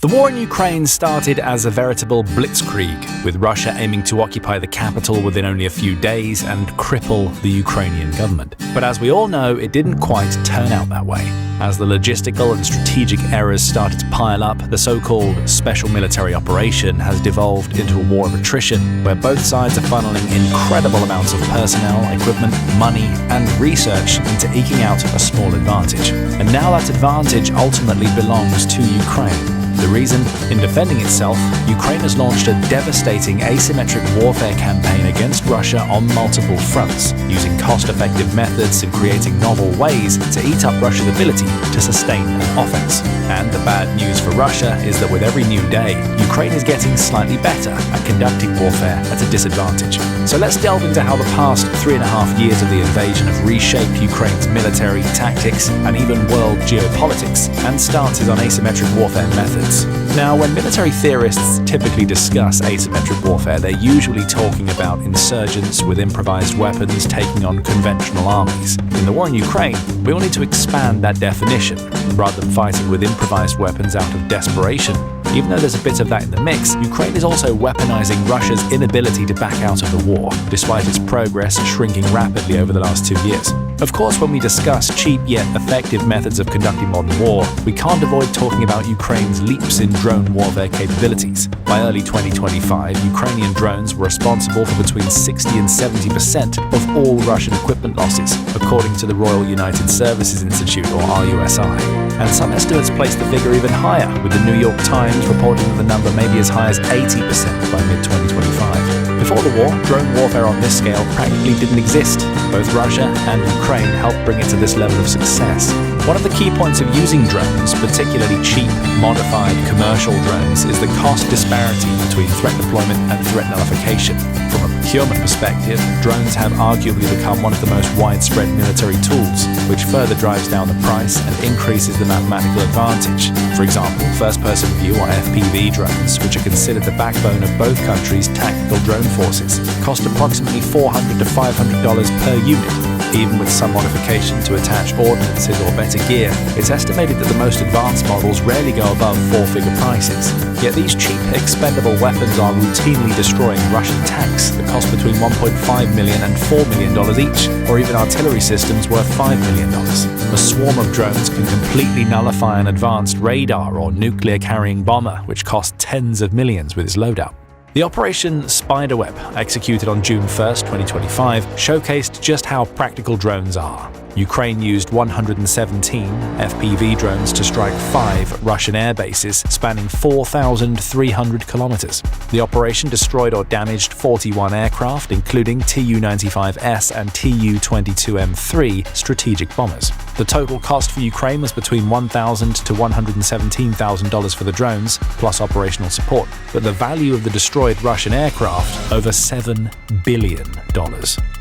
The war in Ukraine started as a veritable blitzkrieg, with Russia aiming to occupy the capital within only a few days and cripple the Ukrainian government. But as we all know, it didn't quite turn out that way. As the logistical and strategic errors started to pile up, the so-called special military operation has devolved into a war of attrition, where both sides are funneling incredible amounts of personnel, equipment, money, and research into eking out a small advantage. And now that advantage ultimately belongs to Ukraine. The reason? In defending itself, Ukraine has launched a devastating asymmetric warfare campaign against Russia on multiple fronts, using cost-effective methods and creating novel ways to eat up Russia's ability to sustain an offense. And the bad news for Russia is that with every new day, Ukraine is getting slightly better at conducting warfare at a disadvantage. So let's delve into how the past 3.5 years of the invasion have reshaped Ukraine's military, tactics, and even world geopolitics, and stances on asymmetric warfare methods. Now, when military theorists typically discuss asymmetric warfare, they're usually talking about insurgents with improvised weapons taking on conventional armies. In the war in Ukraine, we will need to expand that definition. Rather than fighting with improvised weapons out of desperation, even though there's a bit of that in the mix, Ukraine is also weaponizing Russia's inability to back out of the war, despite its progress shrinking rapidly over the last 2 years. Of course, when we discuss cheap yet effective methods of conducting modern war, we can't avoid talking about Ukraine's leaps in drone warfare capabilities. By early 2025, Ukrainian drones were responsible for between 60 and 70% of all Russian equipment losses, according to the Royal United Services Institute, or RUSI. And some estimates place the figure even higher, with the New York Times reporting that the number may be as high as 80% by mid-2025. Before the war, drone warfare on this scale practically didn't exist. Both Russia and Ukraine helped bring it to this level of success. One of the key points of using drones, particularly cheap, modified, commercial drones, is the cost disparity between threat deployment and threat nullification. From a procurement perspective, drones have arguably become one of the most widespread military tools, which further drives down the price and increases the mathematical advantage. For example, first-person view or FPV drones, which are considered the backbone of both countries' tactical drone forces, cost approximately $400 to $500 per unit. Even with some modification to attach ordnances or better gear, it's estimated that the most advanced models rarely go above 4-figure prices. Yet these cheap, expendable weapons are routinely destroying Russian tanks that cost between $1.5 million and $4 million each, or even artillery systems worth $5 million. A swarm of drones can completely nullify an advanced radar or nuclear-carrying bomber, which costs tens of millions with its loadout. The Operation Spiderweb, executed on June 1, 2025, showcased just how practical drones are. Ukraine used 117 FPV drones to strike 5 Russian air bases spanning 4,300 kilometers. The operation destroyed or damaged 41 aircraft, including Tu-95S and Tu-22M3 strategic bombers. The total cost for Ukraine was between $1,000 to $117,000 for the drones, plus operational support. But the value of the destroyed Russian aircraft, over $7 billion.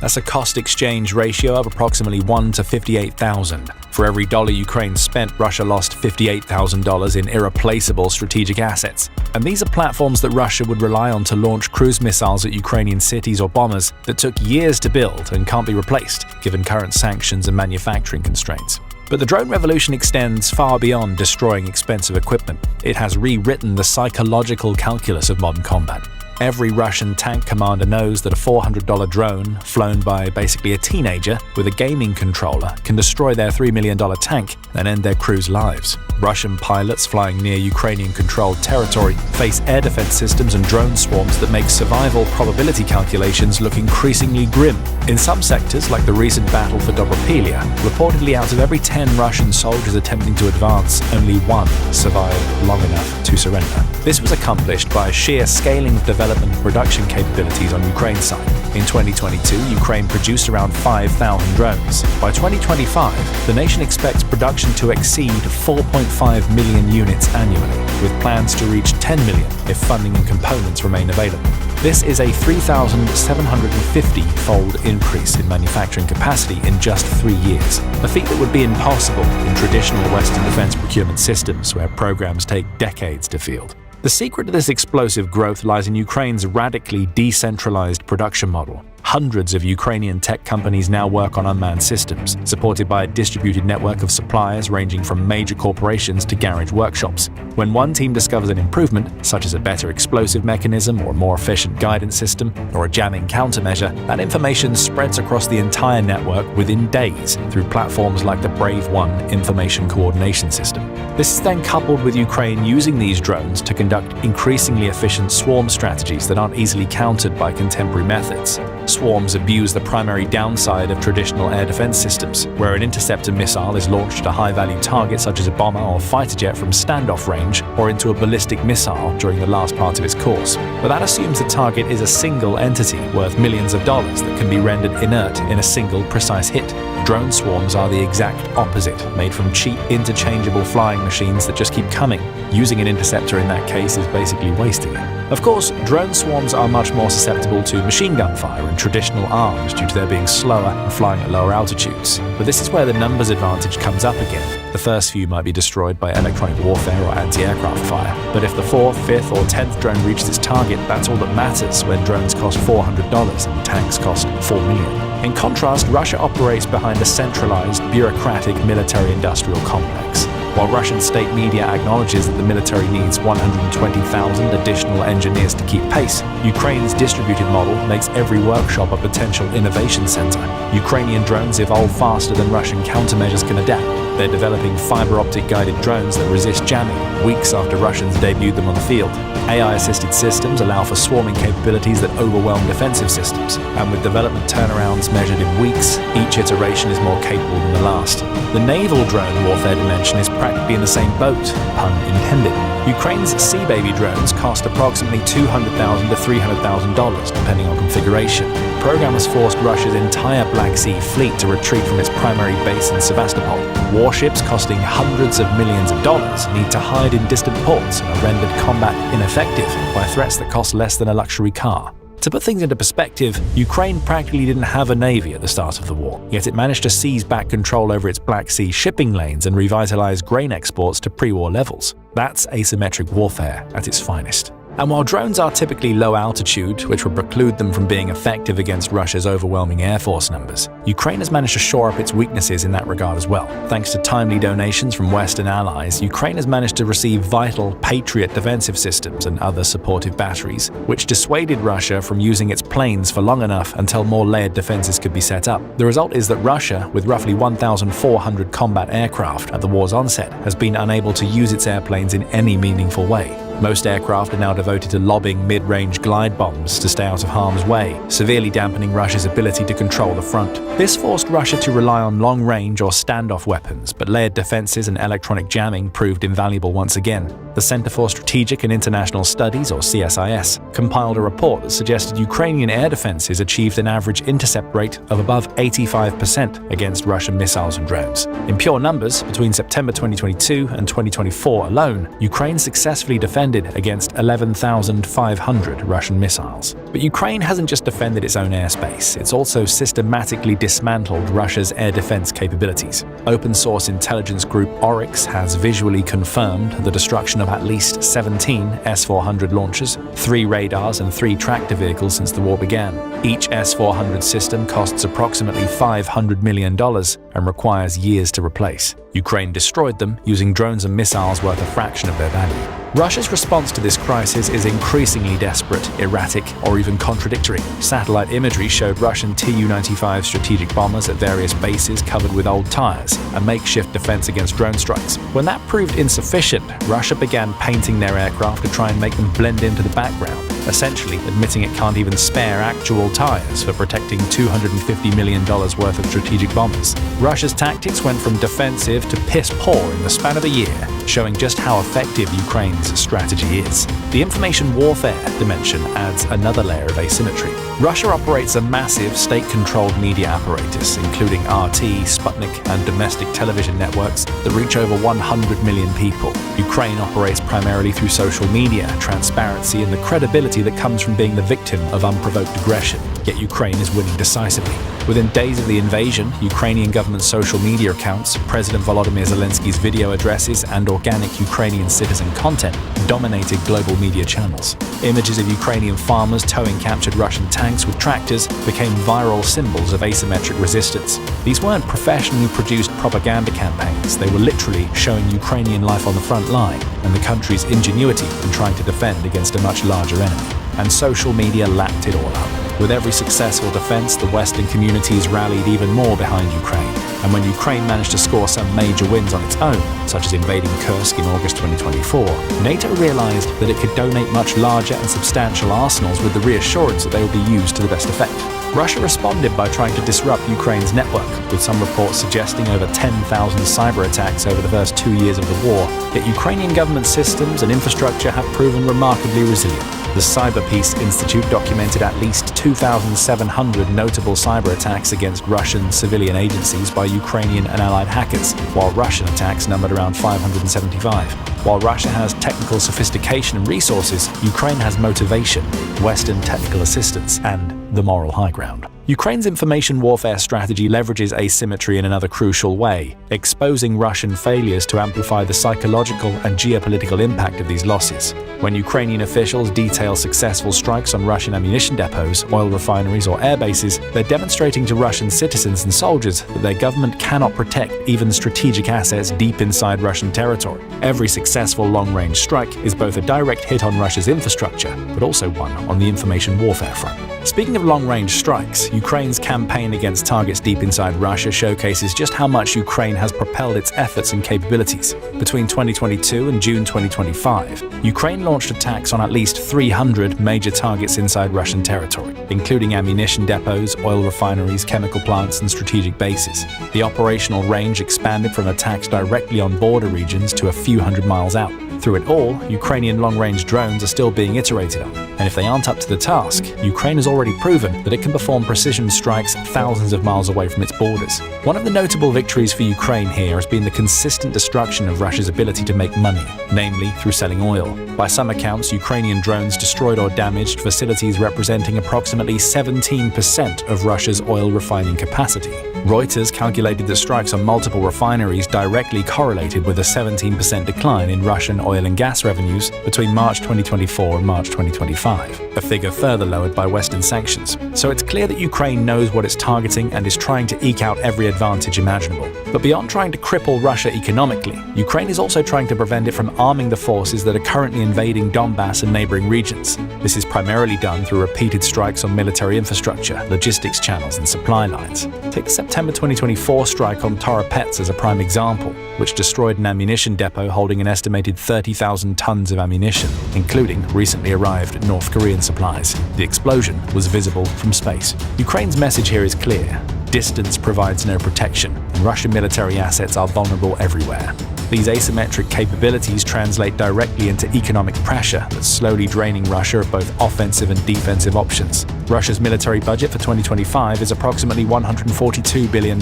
That's a cost exchange ratio of approximately 1 to 58,000. For every dollar Ukraine spent, Russia lost $58,000 in irreplaceable strategic assets. And these are platforms that Russia would rely on to launch cruise missiles at Ukrainian cities or bombers that took years to build and can't be replaced, given current sanctions and manufacturing constraints. But the drone revolution extends far beyond destroying expensive equipment. It has rewritten the psychological calculus of modern combat. Every Russian tank commander knows that a $400 drone, flown by basically a teenager with a gaming controller, can destroy their $3 million tank and end their crew's lives. Russian pilots flying near Ukrainian-controlled territory face air defense systems and drone swarms that make survival probability calculations look increasingly grim. In some sectors, like the recent battle for Dobropilya, reportedly out of every 10 Russian soldiers attempting to advance, only 1 survived long enough to surrender. This was accomplished by a sheer scaling of development and production capabilities on Ukraine's side. In 2022, Ukraine produced around 5,000 drones. By 2025, the nation expects production to exceed 4.5 million units annually, with plans to reach 10 million if funding and components remain available. This is a 3,750-fold increase in manufacturing capacity in just 3 years, a feat that would be impossible in traditional Western defense procurement systems where programs take decades to field. The secret to this explosive growth lies in Ukraine's radically decentralized production model. Hundreds of Ukrainian tech companies now work on unmanned systems, supported by a distributed network of suppliers ranging from major corporations to garage workshops. When one team discovers an improvement, such as a better explosive mechanism or a more efficient guidance system or a jamming countermeasure, that information spreads across the entire network within days through platforms like the Brave One information coordination system. This is then coupled with Ukraine using these drones to conduct increasingly efficient swarm strategies that aren't easily countered by contemporary methods. Swarms abuse the primary downside of traditional air defense systems, where an interceptor missile is launched at a high-value target such as a bomber or fighter jet from standoff range or into a ballistic missile during the last part of its course. But that assumes the target is a single entity worth millions of dollars that can be rendered inert in a single precise hit. Drone swarms are the exact opposite, made from cheap, interchangeable flying machines that just keep coming. Using an interceptor in that case is basically wasting it. Of course, drone swarms are much more susceptible to machine gun fire and traditional arms due to their being slower and flying at lower altitudes. But this is where the numbers advantage comes up again. The first few might be destroyed by electronic warfare or anti-aircraft fire. But if the 4th, 5th or 10th drone reaches its target, that's all that matters when drones cost $400 and tanks cost $4 million. In contrast, Russia operates behind a centralized, bureaucratic military-industrial complex. While Russian state media acknowledges that the military needs 120,000 additional engineers to keep pace, Ukraine's distributed model makes every workshop a potential innovation center. Ukrainian drones evolve faster than Russian countermeasures can adapt. They're developing fiber-optic guided drones that resist jamming, weeks after Russians debuted them on the field. AI-assisted systems allow for swarming capabilities that overwhelm defensive systems, and with development turnarounds measured in weeks, each iteration is more capable than the last. The naval drone warfare dimension is practically in the same boat, pun intended. Ukraine's Sea Baby drones cost approximately $200,000 to $300,000, depending on configuration. Programmers forced Russia's entire Black Sea fleet to retreat from its primary base in Sevastopol. Warships costing hundreds of millions of dollars need to hide in distant ports and are rendered combat ineffective by threats that cost less than a luxury car. To put things into perspective, Ukraine practically didn't have a navy at the start of the war, yet it managed to seize back control over its Black Sea shipping lanes and revitalize grain exports to pre-war levels. That's asymmetric warfare at its finest. And while drones are typically low altitude, which would preclude them from being effective against Russia's overwhelming air force numbers, Ukraine has managed to shore up its weaknesses in that regard as well. Thanks to timely donations from Western allies, Ukraine has managed to receive vital Patriot defensive systems and other supportive batteries, which dissuaded Russia from using its planes for long enough until more layered defenses could be set up. The result is that Russia, with roughly 1,400 combat aircraft at the war's onset, has been unable to use its airplanes in any meaningful way. Most aircraft are now devoted to lobbing mid-range glide bombs to stay out of harm's way, severely dampening Russia's ability to control the front. This forced Russia to rely on long-range or standoff weapons, but layered defenses and electronic jamming proved invaluable once again. The Center for Strategic and International Studies, or CSIS, compiled a report that suggested Ukrainian air defenses achieved an average intercept rate of above 85% against Russian missiles and drones. In pure numbers, between September 2022 and 2024 alone, Ukraine successfully defended against 11,500 Russian missiles. But Ukraine hasn't just defended its own airspace, it's also systematically dismantled Russia's air defense capabilities. Open-source intelligence group Oryx has visually confirmed the destruction of at least 17 S-400 launchers, 3 radars and 3 tractor vehicles since the war began. Each S-400 system costs approximately $500 million and requires years to replace. Ukraine destroyed them using drones and missiles worth a fraction of their value. Russia's response to this crisis is increasingly desperate, erratic, or even contradictory. Satellite imagery showed Russian Tu-95 strategic bombers at various bases covered with old tires, a makeshift defense against drone strikes. When that proved insufficient, Russia began painting their aircraft to try and make them blend into the background, essentially admitting it can't even spare actual tires for protecting $250 million worth of strategic bombers. Russia's tactics went from defensive to piss-poor in the span of a year, showing just how effective Ukraine's strategy is. The information warfare dimension adds another layer of asymmetry. Russia operates a massive state-controlled media apparatus, including RT, Sputnik, and domestic television networks that reach over 100 million people. Ukraine operates primarily through social media, transparency, and the credibility that comes from being the victim of unprovoked aggression. Yet Ukraine is winning decisively. Within days of the invasion, Ukrainian government social media accounts, President Volodymyr Zelensky's video addresses, and organic Ukrainian citizen content dominated global media channels. Images of Ukrainian farmers towing captured Russian tanks with tractors became viral symbols of asymmetric resistance. These weren't professionally produced propaganda campaigns. They were literally showing Ukrainian life on the front line and the country's ingenuity in trying to defend against a much larger enemy. And social media lapped it all up. With every successful defense, the Western communities rallied even more behind Ukraine. And when Ukraine managed to score some major wins on its own, such as invading Kursk in August 2024, NATO realized that it could donate much larger and substantial arsenals with the reassurance that they would be used to the best effect. Russia responded by trying to disrupt Ukraine's network, with some reports suggesting over 10,000 cyber attacks over the first 2 years of the war. Yet Ukrainian government systems and infrastructure have proven remarkably resilient. The Cyber Peace Institute documented at least 2,700 notable cyber attacks against Russian civilian agencies by Ukrainian and allied hackers, while Russian attacks numbered around 575. While Russia has technical sophistication and resources, Ukraine has motivation, Western technical assistance, and the moral high ground. Ukraine's information warfare strategy leverages asymmetry in another crucial way, exposing Russian failures to amplify the psychological and geopolitical impact of these losses. When Ukrainian officials detail successful strikes on Russian ammunition depots, oil refineries, or air bases, they're demonstrating to Russian citizens and soldiers that their government cannot protect even strategic assets deep inside Russian territory. Every successful long-range strike is both a direct hit on Russia's infrastructure, but also one on the information warfare front. Speaking of long-range strikes, Ukraine's campaign against targets deep inside Russia showcases just how much Ukraine has propelled its efforts and capabilities. Between 2022 and June 2025, Ukraine launched attacks on at least 300 major targets inside Russian territory, including ammunition depots, oil refineries, chemical plants, and strategic bases. The operational range expanded from attacks directly on border regions to a few hundred miles out. Through it all, Ukrainian long-range drones are still being iterated on, and if they aren't up to the task, Ukraine has already proven that it can perform precision strikes thousands of miles away from its borders. One of the notable victories for Ukraine here has been the consistent destruction of Russia's ability to make money, namely through selling oil. By some accounts, Ukrainian drones destroyed or damaged facilities representing approximately 17% of Russia's oil refining capacity. Reuters calculated that strikes on multiple refineries directly correlated with a 17% decline in Russian oil and gas revenues between March 2024 and March 2025, a figure further lowered by Western sanctions. So it's clear that Ukraine knows what it's targeting and is trying to eke out every advantage imaginable. But beyond trying to cripple Russia economically, Ukraine is also trying to prevent it from arming the forces that are currently invading Donbass and neighboring regions. This is primarily done through repeated strikes on military infrastructure, logistics channels, and supply lines. Take the September 2024 strike on Toropets as a prime example, which destroyed an ammunition depot holding an estimated 30,000 tons of ammunition, including recently arrived North Korean supplies. The explosion was visible from space. Ukraine's message here is clear. Distance provides no protection, and Russian military assets are vulnerable everywhere. These asymmetric capabilities translate directly into economic pressure that's slowly draining Russia of both offensive and defensive options. Russia's military budget for 2025 is approximately $142 billion,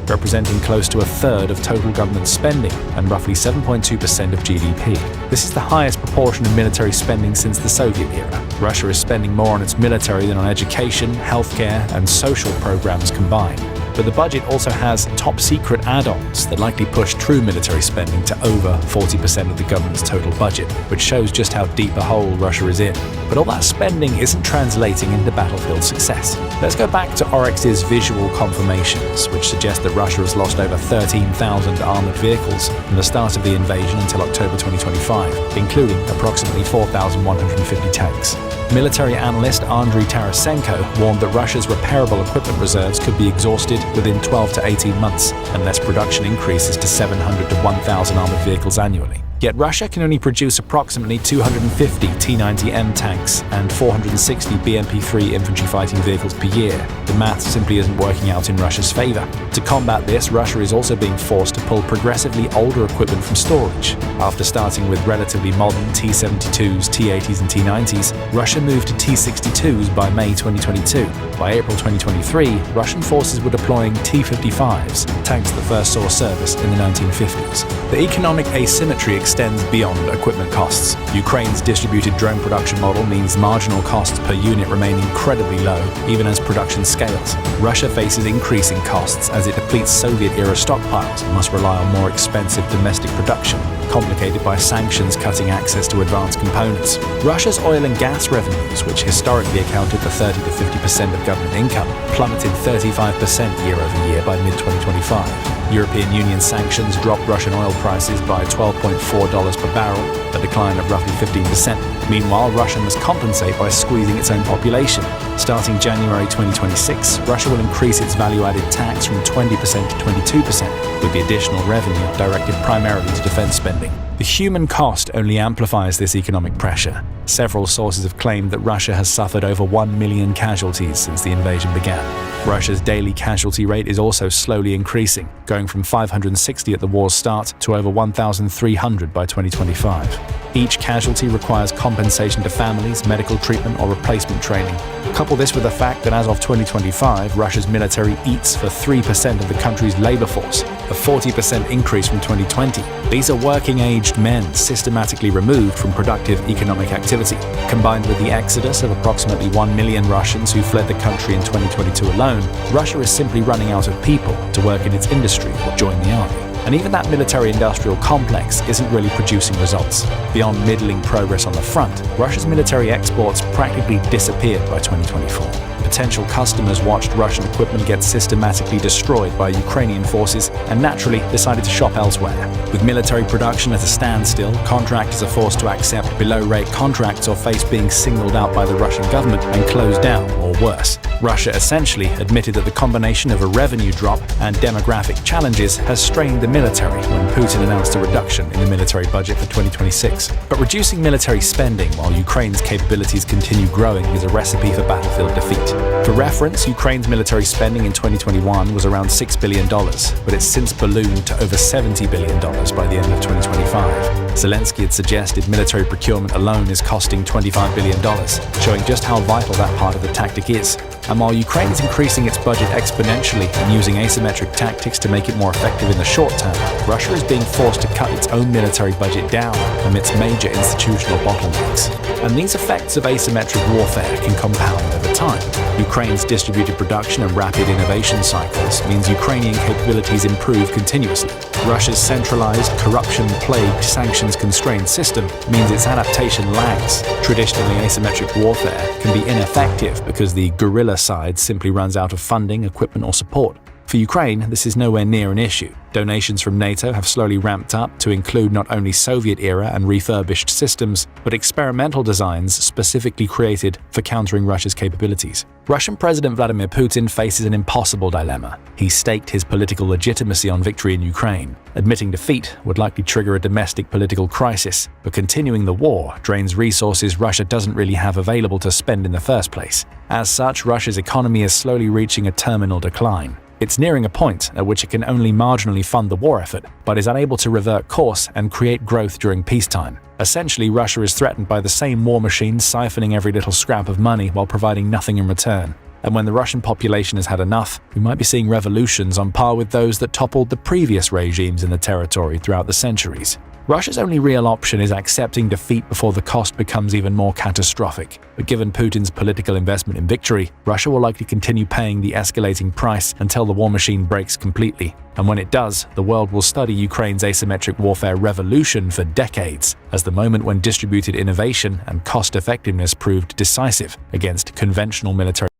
representing close to a third of total government spending and roughly 7.2% of GDP. This is the highest proportion of military spending since the Soviet era. Russia is spending more on its military than on education, healthcare, and social programs combined. But the budget also has top-secret add-ons that likely push true military spending to over 40% of the government's total budget, which shows just how deep a hole Russia is in. But all that spending isn't translating into battlefield success. Let's go back to Oryx's visual confirmations, which suggest that Russia has lost over 13,000 armored vehicles from the start of the invasion until October 2025, including approximately 4,150 tanks. Military analyst Andriy Tarasenko warned that Russia's repairable equipment reserves could be exhausted within 12 to 18 months unless production increases to 700 to 1,000 armored vehicles annually. Yet Russia can only produce approximately 250 T-90M tanks and 460 BMP-3 infantry fighting vehicles per year. The math simply isn't working out in Russia's favor. To combat this, Russia is also being forced to pull progressively older equipment from storage. After starting with relatively modern T-72s, T-80s and T-90s, Russia moved to T-62s by May 2022. By April 2023, Russian forces were deploying T-55s, tanks that first saw service in the 1950s. The economic asymmetry extends beyond equipment costs. Ukraine's distributed drone production model means marginal costs per unit remain incredibly low, even as production scales. Russia faces increasing costs as it depletes Soviet-era stockpiles and must rely on more expensive domestic production, complicated by sanctions cutting access to advanced components. Russia's oil and gas revenues, which historically accounted for 30 to 50% of government income, plummeted 35% year-over-year by mid-2025. European Union sanctions dropped Russian oil prices by $12.4 per barrel, a decline of roughly 15%. Meanwhile, Russia must compensate by squeezing its own population. Starting January 2026, Russia will increase its value-added tax from 20% to 22%, with the additional revenue directed primarily to defense spending. The human cost only amplifies this economic pressure. Several sources have claimed that Russia has suffered over 1 million casualties since the invasion began. Russia's daily casualty rate is also slowly increasing, going from 560 at the war's start to over 1,300 by 2025. Each casualty requires compensation to families, medical treatment, or replacement training. Couple this with the fact that as of 2025, Russia's military eats for 3% of the country's labor force, a 40% increase from 2020. These are working-aged men systematically removed from productive economic activity. Combined with the exodus of approximately 1 million Russians who fled the country in 2022 alone, Russia is simply running out of people to work in its industry or join the army. And even that military-industrial complex isn't really producing results. Beyond middling progress on the front, Russia's military exports practically disappeared by 2024. Potential customers watched Russian equipment get systematically destroyed by Ukrainian forces and naturally decided to shop elsewhere. With military production at a standstill, contractors are forced to accept below-rate contracts or face being singled out by the Russian government and closed down, or worse. Russia essentially admitted that the combination of a revenue drop and demographic challenges has strained the military when Putin announced a reduction in the military budget for 2026. But reducing military spending while Ukraine's capabilities continue growing is a recipe for battlefield defeat. For reference, Ukraine's military spending in 2021 was around $6 billion, but it's since ballooned to over $70 billion by the end of 2025. Zelensky had suggested military procurement alone is costing $25 billion, showing just how vital that part of the tactic is. And while Ukraine is increasing its budget exponentially and using asymmetric tactics to make it more effective in the short term, Russia is being forced to cut its own military budget down amidst major institutional bottlenecks. And these effects of asymmetric warfare can compound over time. Ukraine's distributed production and rapid innovation cycles means Ukrainian capabilities improve continuously. Russia's centralized, corruption-plagued, sanctions-constrained system means its adaptation lags. Traditionally, asymmetric warfare can be ineffective because the guerrilla side simply runs out of funding, equipment, or support. For Ukraine, this is nowhere near an issue. Donations from NATO have slowly ramped up to include not only Soviet-era and refurbished systems, but experimental designs specifically created for countering Russia's capabilities. Russian President Vladimir Putin faces an impossible dilemma. He staked his political legitimacy on victory in Ukraine. Admitting defeat would likely trigger a domestic political crisis, but continuing the war drains resources Russia doesn't really have available to spend in the first place. As such, Russia's economy is slowly reaching a terminal decline. It's nearing a point at which it can only marginally fund the war effort, but is unable to revert course and create growth during peacetime. Essentially, Russia is threatened by the same war machine siphoning every little scrap of money while providing nothing in return. And when the Russian population has had enough, we might be seeing revolutions on par with those that toppled the previous regimes in the territory throughout the centuries. Russia's only real option is accepting defeat before the cost becomes even more catastrophic. But given Putin's political investment in victory, Russia will likely continue paying the escalating price until the war machine breaks completely. And when it does, the world will study Ukraine's asymmetric warfare revolution for decades as the moment when distributed innovation and cost-effectiveness proved decisive against conventional military